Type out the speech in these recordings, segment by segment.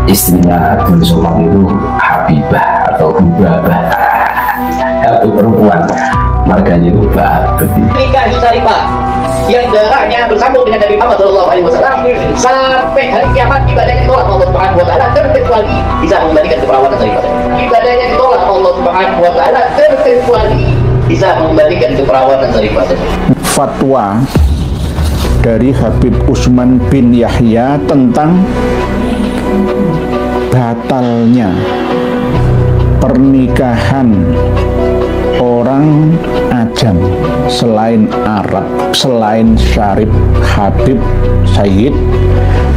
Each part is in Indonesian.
Istrinya Abdul Somad itu Habibah atau Hubabah, satu perempuan, marganya itu Babet. Nikah syarifah yang darahnya bersambung dengan Nabi Muhammad SAW sampai hari kiamat, ibadahnya ditolak Allah Subhanahu wa Ta'ala terkecuali bisa mengembalikan keperawanan syarifah. Ibadahnya ditolak Allah Subhanahu wa Ta'ala terkecuali bisa mengembalikan keperawanan syarifah. Fatwa dari Habib Utsman bin Yahya tentang batalnya pernikahan orang ajam selain Arab, selain Syarif Habib Sayyid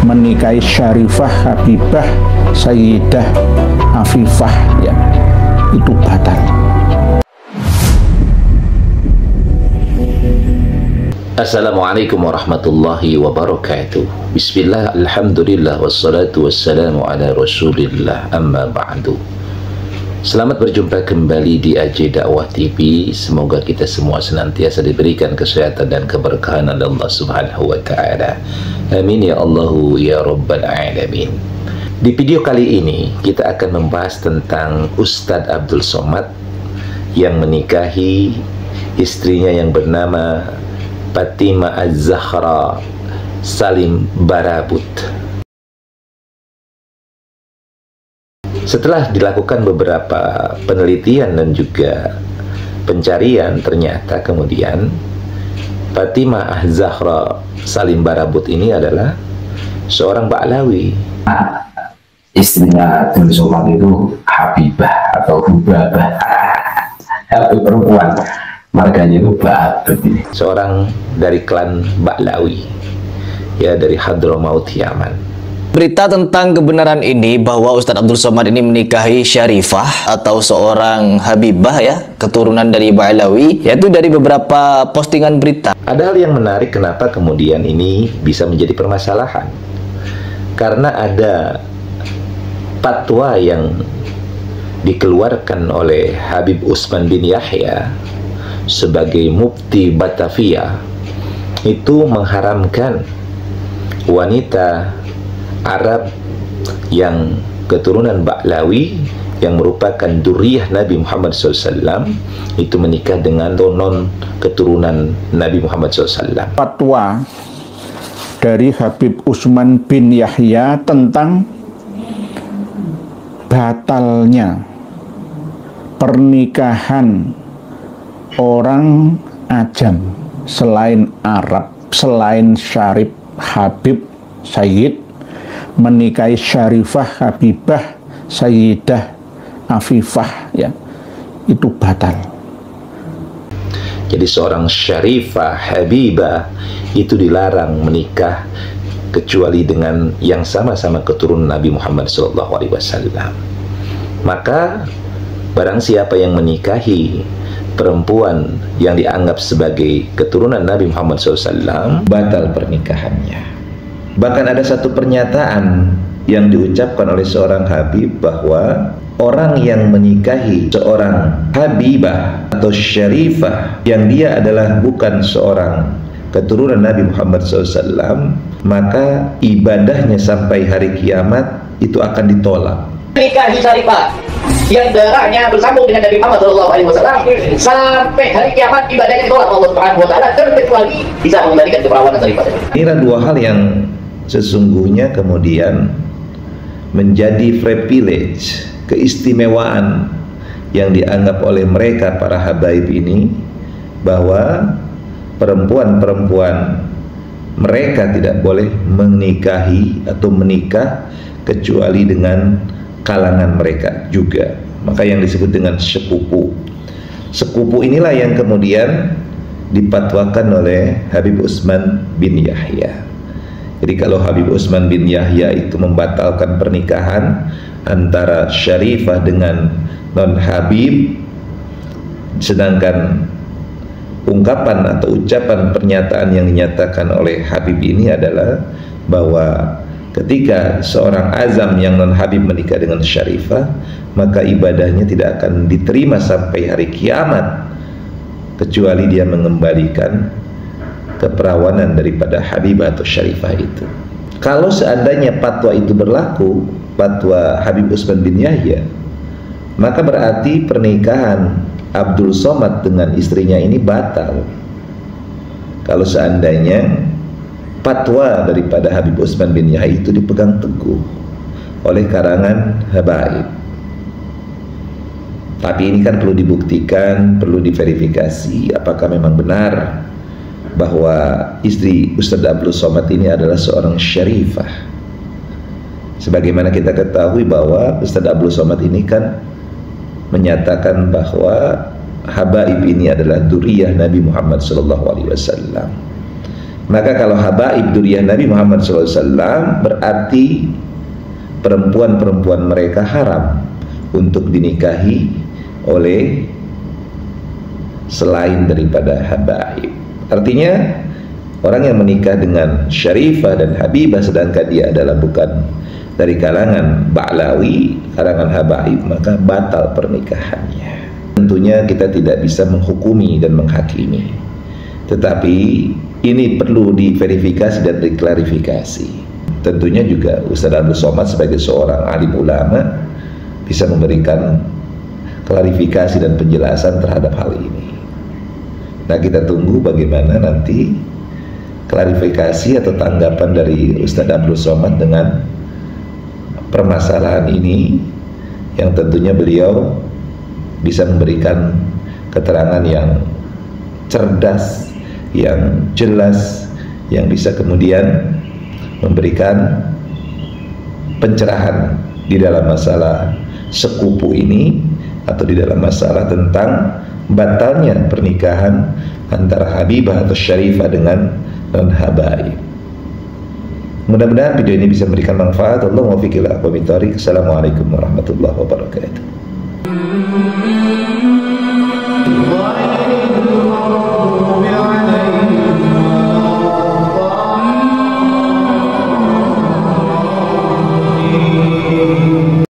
menikahi Syarifah Habibah Sayyidah Afifah, ya, itu batal. Assalamualaikum warahmatullahi wabarakatuh. Bismillah, alhamdulillah, wassalatu wassalamu ala rasulillah, amma ba'du. Selamat berjumpa kembali di AJ Dakwah TV. Semoga kita semua senantiasa diberikan kesehatan dan keberkahan oleh Allah Subhanahu wa Ta'ala. Amin ya Allahu ya Rabbal Alamin. Di video kali ini kita akan membahas tentang Ustadz Abdul Somad yang menikahi istrinya yang bernama Fatimah Az-Zahra Salim Barabut. Setelah dilakukan beberapa penelitian dan juga pencarian, ternyata kemudian Fatimah Az-Zahra Salim Barabut ini adalah seorang Ba'lawi. Istrinya Abdul Somad itu Habibah atau Hubabah, satu perempuan, marganya itu Babet. Seorang dari klan Ba'lawi, ya, dari Hadramaut, Yaman. Berita tentang kebenaran ini bahwa Ustadz Abdul Somad ini menikahi Syarifah atau seorang Habibah, ya, keturunan dari Ba'lawi, yaitu dari beberapa postingan berita. Ada hal yang menarik kenapa kemudian ini bisa menjadi permasalahan. Karena ada fatwa yang dikeluarkan oleh Habib Utsman bin Yahya sebagai mufti Batavia, itu mengharamkan wanita Arab yang keturunan Ba'lawi yang merupakan duriyah Nabi Muhammad SAW itu menikah dengan non keturunan Nabi Muhammad SAW. Fatwa dari Habib Utsman bin Yahya tentang batalnya pernikahan orang ajam selain Arab, selain Syarif Habib Sayyid menikahi Syarifah Habibah Sayyidah Afifah, ya, itu batal. Jadi seorang Syarifah Habibah itu dilarang menikah kecuali dengan yang sama-sama keturunan Nabi Muhammad SAW. Maka barang siapa yang menikahi perempuan yang dianggap sebagai keturunan Nabi Muhammad SAW, batal pernikahannya. Bahkan ada satu pernyataan yang diucapkan oleh seorang Habib bahwa orang yang menikahi seorang Habibah atau Syarifah yang dia adalah bukan seorang keturunan Nabi Muhammad SAW, maka ibadahnya sampai hari kiamat itu akan ditolak. Nikah syarifah yang darahnya bersambung dengan Nabi Muhammad SAW sampai hari kiamat, ibadahnya ditolak Allah Subhanahu wa Ta'ala terkecuali bisa mengembalikan keperawanan syarifah. Inilah dua hal yang sesungguhnya kemudian menjadi privilege, keistimewaan yang dianggap oleh mereka para habaib ini, bahwa perempuan-perempuan mereka tidak boleh menikahi atau menikah kecuali dengan kalangan mereka juga. Maka yang disebut dengan sepupu. Sepupu inilah yang kemudian dipatwakan oleh Habib Utsman bin Yahya. Jadi kalau Habib Utsman bin Yahya itu membatalkan pernikahan antara Syarifah dengan non-Habib, sedangkan ungkapan atau ucapan pernyataan yang dinyatakan oleh Habib ini adalah bahwa ketika seorang azam yang non-Habib menikah dengan Syarifah, maka ibadahnya tidak akan diterima sampai hari kiamat kecuali dia mengembalikan keperawanan daripada Habibah atau Syarifah itu. Kalau seandainya fatwa itu berlaku, fatwa Habib Utsman bin Yahya, maka berarti pernikahan Abdul Somad dengan istrinya ini batal. Kalau seandainya fatwa daripada Habib Utsman bin Yahya itu dipegang teguh oleh karangan habaib. Tapi ini kan perlu dibuktikan, perlu diverifikasi apakah memang benar bahwa istri Ustadz Abdul Somad ini adalah seorang syarifah. Sebagaimana kita ketahui bahwa Ustadz Abdul Somad ini kan menyatakan bahwa habaib ini adalah duriyah Nabi Muhammad SAW. Maka kalau habaib duriyah Nabi Muhammad SAW, berarti perempuan-perempuan mereka haram untuk dinikahi oleh selain daripada habaib. Artinya orang yang menikah dengan syarifah dan habibah sedangkan dia adalah bukan dari kalangan Ba'lawi, kalangan habaib, maka batal pernikahannya. Tentunya kita tidak bisa menghukumi dan menghakimi, tetapi ini perlu diverifikasi dan diklarifikasi. Tentunya juga Ustadz Abdul Somad sebagai seorang alim ulama bisa memberikan klarifikasi dan penjelasan terhadap hal ini. Nah, kita tunggu bagaimana nanti klarifikasi atau tanggapan dari Ustadz Abdul Somad dengan permasalahan ini, yang tentunya beliau bisa memberikan keterangan yang cerdas, yang jelas, yang bisa kemudian memberikan pencerahan di dalam masalah sekupu ini, atau di dalam masalah tentang batalnya pernikahan antara habibah atau syarifah dengan non-habaib. Mudah-mudahan video ini bisa memberikan manfaat. Allahumma waffiq ila aqwamit thoriq. Assalamualaikum warahmatullahi wabarakatuh.